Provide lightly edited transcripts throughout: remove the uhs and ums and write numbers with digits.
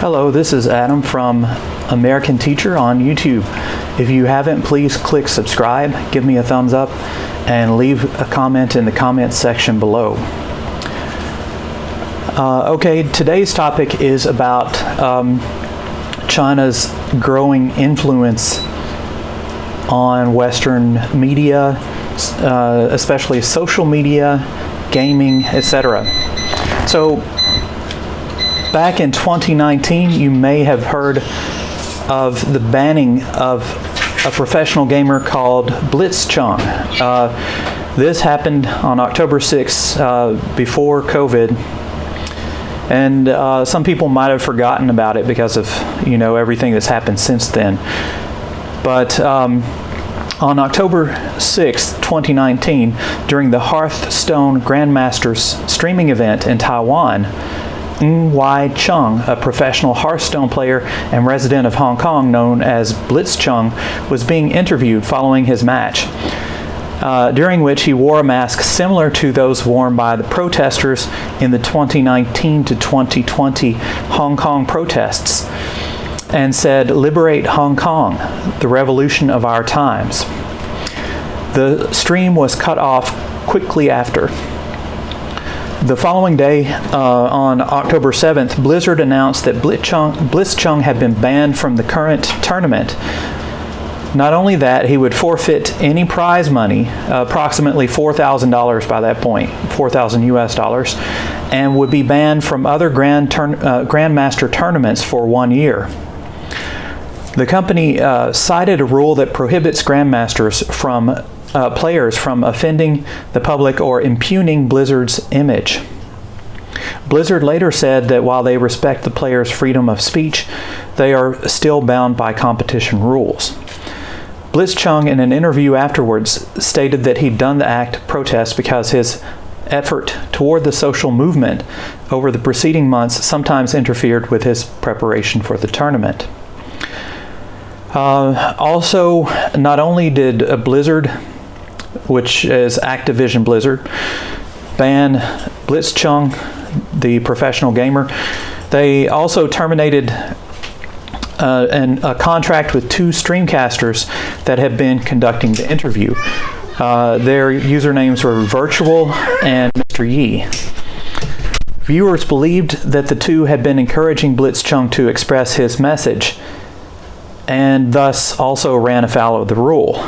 Hello, this is Adam from American Teacher on YouTube. If you haven't, please click subscribe, give me a thumbs up, and leave a comment in the comments section below. Okay, today's topic is about China's growing influence on Western media, especially social media, gaming, etc. So, back in 2019, you may have heard of the banning of a professional gamer called Blitzchung. This happened on October 6th, before COVID, and some people might have forgotten about it because of everything that's happened since then. But on October 6th, 2019, during the Hearthstone Grandmasters streaming event in Taiwan, Chung, a professional Hearthstone player and resident of Hong Kong known as Blitzchung, was being interviewed following his match, during which he wore a mask similar to those worn by the protesters in the 2019 to 2020 Hong Kong protests, and said, "Liberate Hong Kong, the revolution of our times." The stream was cut off quickly after. The following day, on October 7th, Blizzard announced that Blitzchung had been banned from the current tournament. Not only that, he would forfeit any prize money, approximately $4,000 by that point, $4,000 US, and would be banned from other Grandmaster tournaments for 1 year. The company cited a rule that prohibits Grandmasters from players from offending the public or impugning Blizzard's image. Blizzard later said that while they respect the players' freedom of speech, they are still bound by competition rules. Blitzchung, in an interview afterwards, stated that he'd done the act of protest because his effort toward the social movement over the preceding months sometimes interfered with his preparation for the tournament. Also, not only did Blizzard, which is Activision Blizzard, ban Blitzchung, the professional gamer, they also terminated a contract with two streamcasters that have been conducting the interview. Their usernames were Virtual and Mr. Yi. Viewers believed that the two had been encouraging Blitzchung to express his message, and thus also ran afoul of the rule.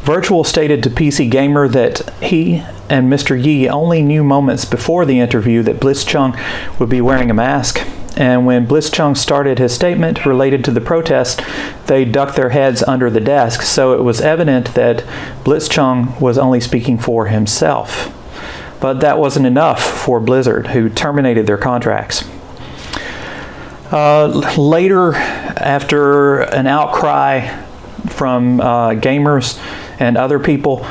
Virtual stated to PC Gamer that he and Mr. Yi only knew moments before the interview that Blitzchung would be wearing a mask, and when Blitzchung started his statement related to the protest, they ducked their heads under the desk, so it was evident that Blitzchung was only speaking for himself. But that wasn't enough for Blizzard, who terminated their contracts. Later, after an outcry from gamers and other people,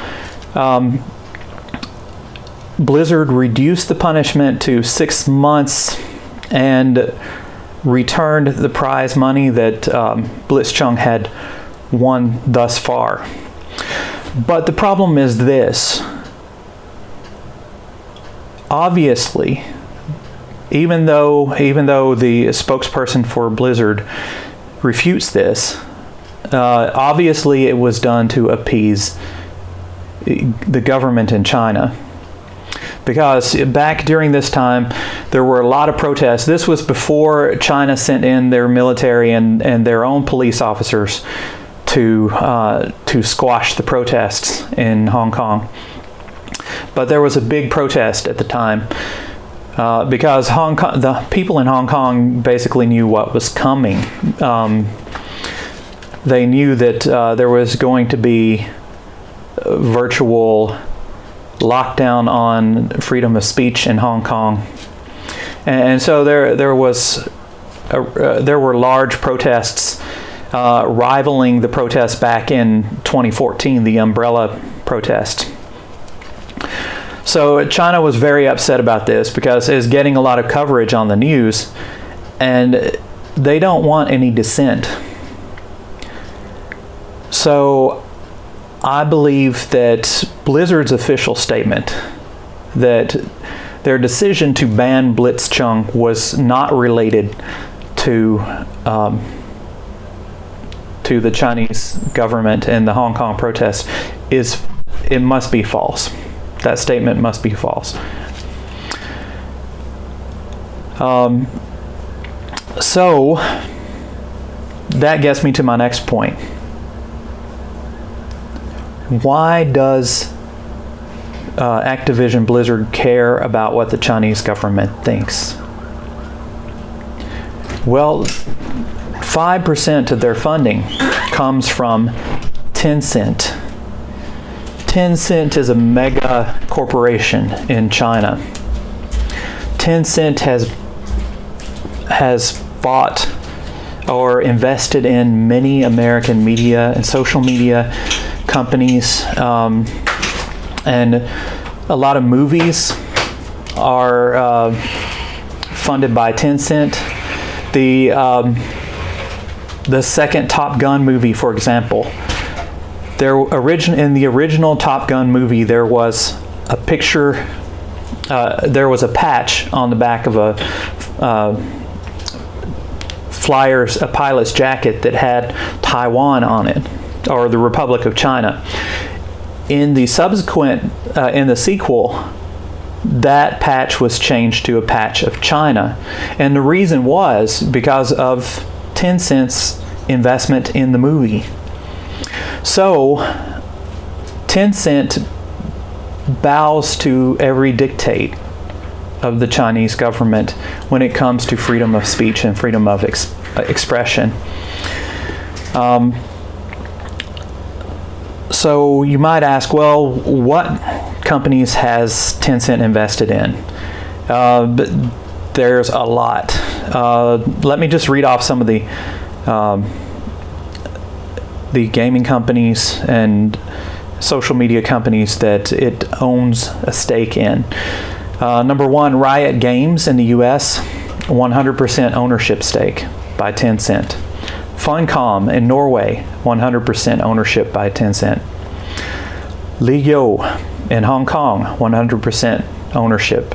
Blizzard reduced the punishment to 6 months and returned the prize money that Blitzchung had won thus far. But the problem is this. Obviously, even though the spokesperson for Blizzard refutes this, obviously it was done to appease the government in China. Because back during this time, there were a lot of protests. This was before China sent in their military and their own police officers to squash the protests in Hong Kong. But there was a big protest at the time. Because the people in Hong Kong basically knew what was coming. They knew that there was going to be virtual lockdown on freedom of speech in Hong Kong, and so there were large protests rivaling the protests back in 2014, the umbrella protest. So China was very upset about this because it's getting a lot of coverage on the news, and they don't want any dissent. So I believe that Blizzard's official statement that their decision to ban Blitzchung was not related to the Chinese government and the Hong Kong protests. It must be false. That statement must be false. So that gets me to my next point. Why does Activision Blizzard care about what the Chinese government thinks? Well, 5% of their funding comes from Tencent. Tencent is a mega corporation in China. Tencent has bought or invested in many American media and social media companies, and a lot of movies are funded by Tencent. The second Top Gun movie, for example, in the original Top Gun movie, there was a picture. There was a patch on the back of a pilot's jacket that had Taiwan on it, or the Republic of China. In the sequel, that patch was changed to a patch of China. And the reason was because of Tencent's investment in the movie. So, Tencent bows to every dictate of the Chinese government when it comes to freedom of speech and freedom of expression. So you might ask, well, what companies has Tencent invested in? But there's a lot. Let me just read off some of the gaming companies and social media companies that it owns a stake in. Number one, Riot Games in the US, 100% ownership stake by Tencent. Funcom in Norway, 100% ownership by Tencent. Liyo in Hong Kong, 100% ownership.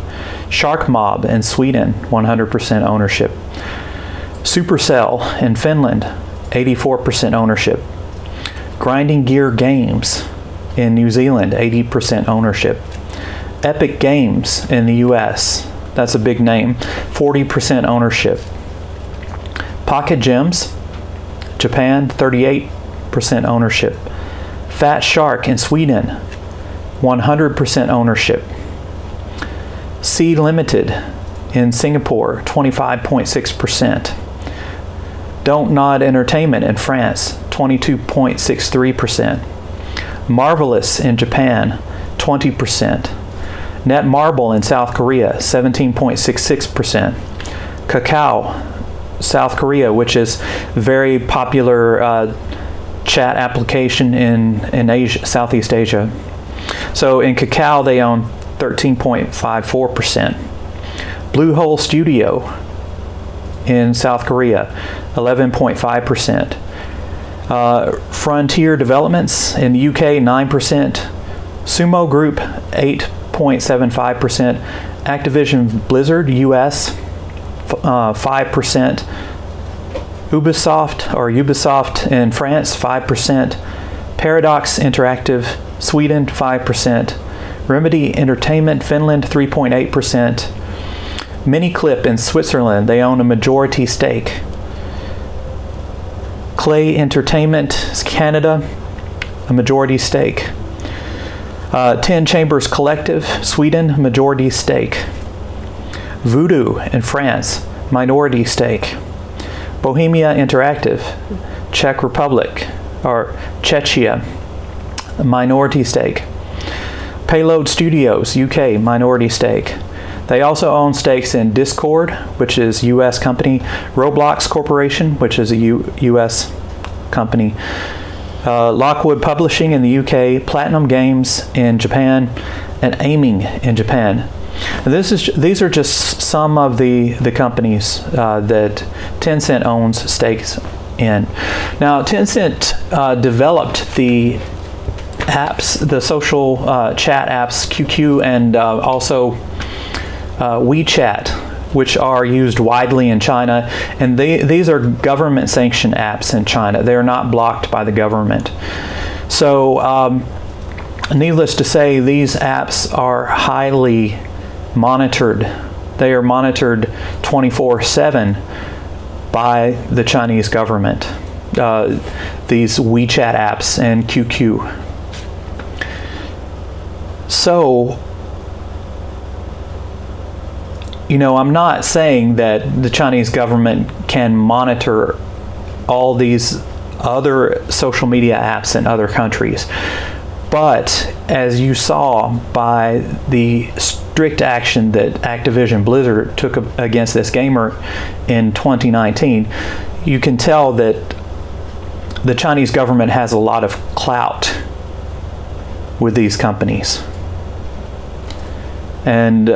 Shark Mob in Sweden, 100% ownership. Supercell in Finland, 84% ownership. Grinding Gear Games in New Zealand, 80% ownership. Epic Games in the US, that's a big name, 40% ownership. Pocket Gems, Japan, 38% ownership. Fat Shark in Sweden, 100% ownership. Sea Limited in Singapore, 25.6%. Don't Nod Entertainment in France, 22.63%. Marvelous in Japan, 20%. Netmarble in South Korea, 17.66%. Kakao, South Korea, which is a very popular chat application in Asia, Southeast Asia. So in Kakao, they own 13.54%. Bluehole Studio in South Korea, 11.5%. Frontier Developments in the UK, 9%. Sumo Group, 8.75%. Activision Blizzard, US, 5%. Ubisoft in France, 5%. Paradox Interactive, Sweden, 5%. Remedy Entertainment, Finland, 3.8%. Miniclip in Switzerland, they own a majority stake. Clay Entertainment, Canada, a majority stake. 10 Chambers Collective, Sweden, majority stake. Voodoo in France, minority stake. Bohemia Interactive, Czech Republic, or Czechia, minority stake. Payload Studios, UK, minority stake. They also own stakes in Discord, which is US company, Roblox Corporation, which is a US company, Lockwood Publishing in the UK, Platinum Games in Japan, and Aiming in Japan. And these are just some of the companies that Tencent owns stakes in. Now, Tencent developed the apps, the social chat apps, QQ, and also WeChat, which are used widely in China, and these are government-sanctioned apps in China. They're not blocked by the government. So, needless to say, these apps are highly monitored. They are monitored 24/7 by the Chinese government. These WeChat apps and QQ. So, I'm not saying that the Chinese government can monitor all these other social media apps in other countries. But as you saw by the strict action that Activision Blizzard took against this gamer in 2019, you can tell that the Chinese government has a lot of clout with these companies. And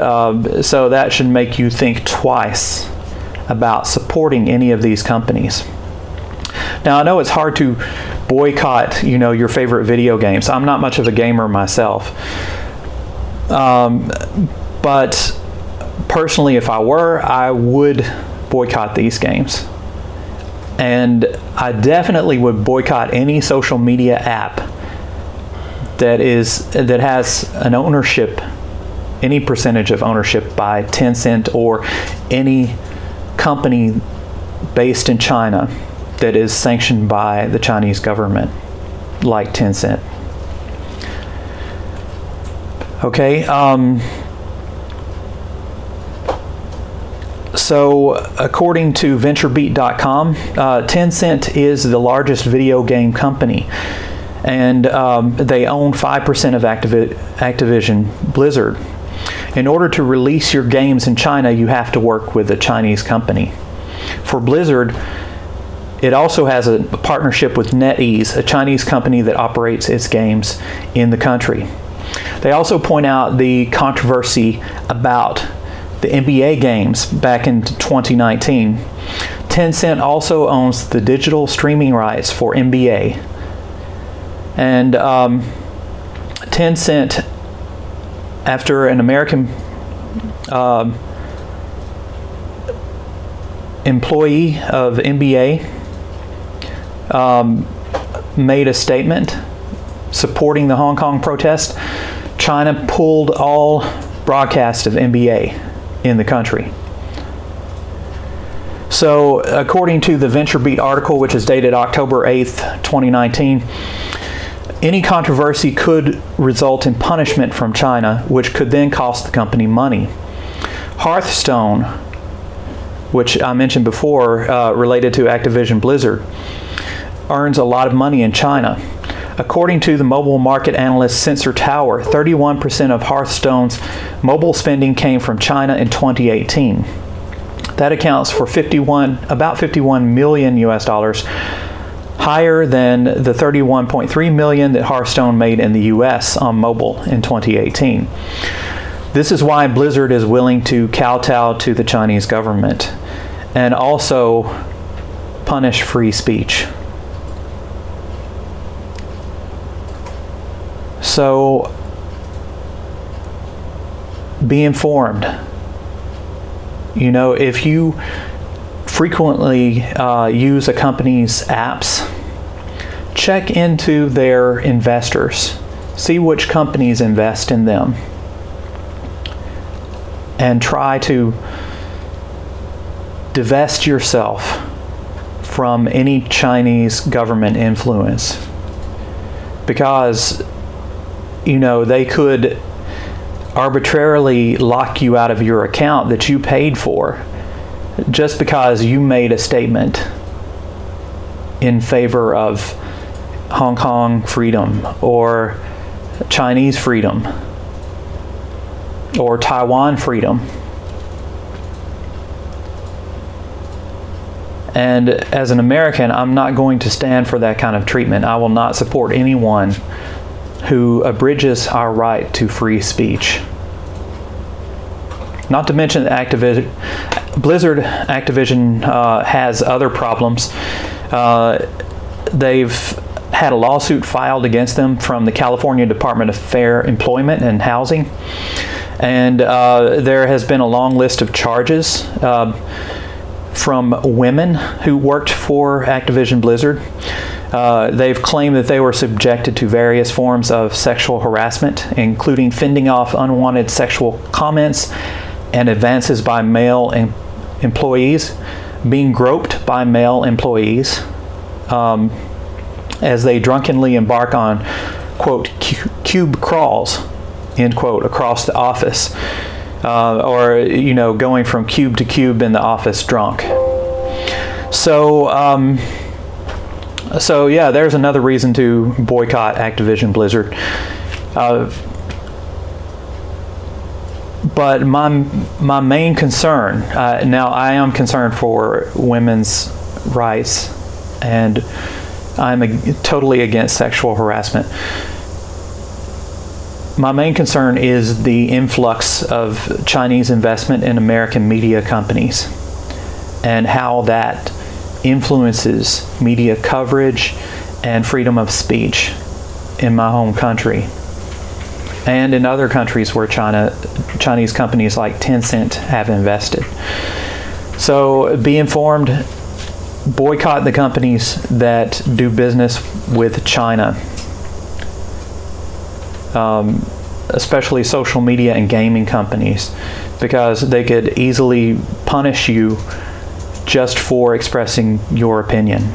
so that should make you think twice about supporting any of these companies. Now, I know it's hard to boycott, your favorite video games. I'm not much of a gamer myself. But personally, if I were, I would boycott these games. And I definitely would boycott any social media app that has an ownership, any percentage of ownership by Tencent or any company based in China that is sanctioned by the Chinese government, like Tencent. Okay. So, according to VentureBeat.com, Tencent is the largest video game company, and they own 5% of Activision Blizzard. In order to release your games in China, you have to work with a Chinese company. For Blizzard, it also has a partnership with NetEase, a Chinese company that operates its games in the country. They also point out the controversy about the NBA games back in 2019. Tencent also owns the digital streaming rights for NBA. And Tencent, after an American employee of NBA made a statement supporting the Hong Kong protest, China pulled all broadcast of NBA in the country. So, according to the VentureBeat article, which is dated October 8th, 2019, any controversy could result in punishment from China, which could then cost the company money. Hearthstone, which I mentioned before, related to Activision Blizzard, earns a lot of money in China. According to the mobile market analyst Sensor Tower, 31% of Hearthstone's mobile spending came from China in 2018. That accounts for about $51 million US, higher than the $31.3 million that Hearthstone made in the US on mobile in 2018. This is why Blizzard is willing to kowtow to the Chinese government and also punish free speech. So, be informed. If you frequently use a company's apps, check into their investors. See which companies invest in them. And try to divest yourself from any Chinese government influence. Because they could arbitrarily lock you out of your account that you paid for just because you made a statement in favor of Hong Kong freedom or Chinese freedom or Taiwan freedom. And as an American, I'm not going to stand for that kind of treatment. I will not support anyone who abridges our right to free speech. Not to mention that Blizzard Activision has other problems. They've had a lawsuit filed against them from the California Department of Fair Employment and Housing. And there has been a long list of charges from women who worked for Activision Blizzard. They've claimed that they were subjected to various forms of sexual harassment, including fending off unwanted sexual comments and advances by male employees, being groped by male employees as they drunkenly embark on, quote, cube crawls, end quote, across the office, or, you know, going from cube to cube in the office drunk. So, so yeah, there's another reason to boycott Activision Blizzard. But my main concern, now I am concerned for women's rights, and I'm totally against sexual harassment. My main concern is the influx of Chinese investment in American media companies and how that influences media coverage and freedom of speech in my home country and in other countries where Chinese companies like Tencent have invested. So be informed, boycott the companies that do business with China, especially social media and gaming companies, because they could easily punish you just for expressing your opinion.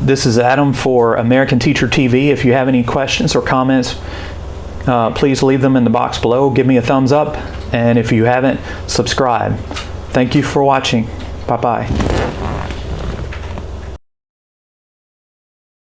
This is Adam for American Teacher TV. If you have any questions or comments, please leave them in the box below. Give me a thumbs up, and if you haven't, subscribe. Thank you for watching. Bye-bye.